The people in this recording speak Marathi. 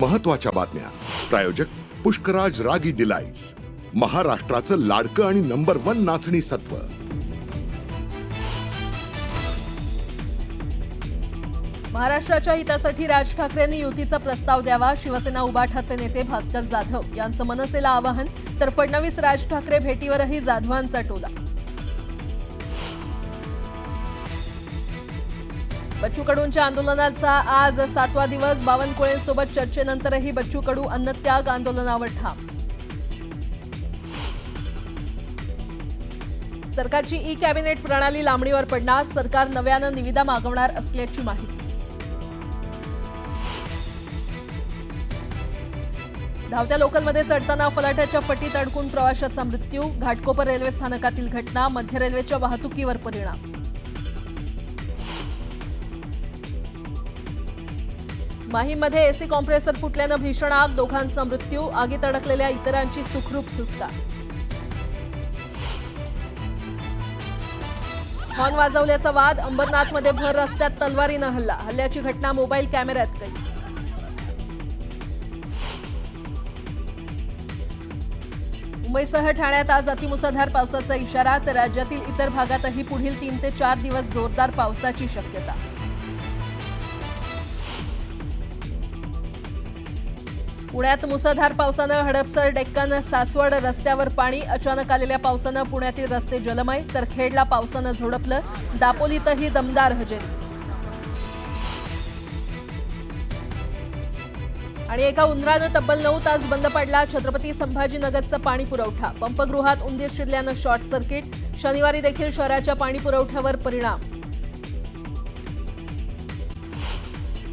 महत्त्वाच्या बातम्या प्रायोजक पुष्कराज रागी डिलाइट्स, महाराष्ट्राचं लाडकं आणि नंबर 1 नाचणी सत्व। महाराष्ट्राच्या हितासाठी राज ठाकरेंनी युतीचा प्रस्ताव द्यावा। शिवसेना उबाठाचे नेते भास्कर जाधव यांचं मनसेला आवाहन, तर फडणवीस राज ठाकरे भेटीवरही जाधवांचा टोला। बच्चू कडूंच्या आंदोलनाचा आज 7वा दिवस। बावनकुळेंसोबत चर्चेनंतरही बच्चू कडू अन्नत्याग आंदोलनावर ठाम। सरकारची ई कॅबिनेट प्रणाली लांबणीवर पडणार, सरकार नव्यानं निविदा मागवणार असल्याची माहिती। धावत्या लोकलमध्ये चढताना फलाटाच्या फटीत अडकून प्रवाशाचा मृत्यू। घाटकोपर रेल्वे स्थानकातील घटना, मध्य रेल्वेच्या वाहतुकीवर परिणाम। माहीमध्ये एसी कॉम्प्रेसर फुटल्यानं भीषण आग, दोघांचा मृत्यू। आगीत अडकलेल्या इतरांची सुखरूप सुटका। हॉर्न वाजवल्याचा वाद, अंबरनाथमध्ये भर रस्त्यात तलवारीनं हल्ला, हल्ल्याची घटना मोबाईल कॅमेऱ्यात कैद। मुंबईसह ठाण्यात आज अतिमुसळधार पावसाचा इशारा, तर राज्यातील इतर भागातही पुढील 3 ते 4 दिवस जोरदार पावसाची शक्यता। पुण्यात मुसळधार पावसानं हडपसर, डेक्कन, सासवड रस्त्यावर पाणी। अचानक आलेल्या पावसानं पुण्यातील रस्ते जलमय, तर खेडला पावसानं झोडपलं। दापोलीतही दमदार हजेरी। आणि एका उंदरानं तब्बल 9 तास बंद पडला छत्रपती संभाजीनगरचा पाणी पुरवठा। पंपगृहात उंदीर शिरल्यानं शॉर्ट सर्किट, शनिवारी देखील शहराच्या पाणी पुरवठ्यावर परिणाम।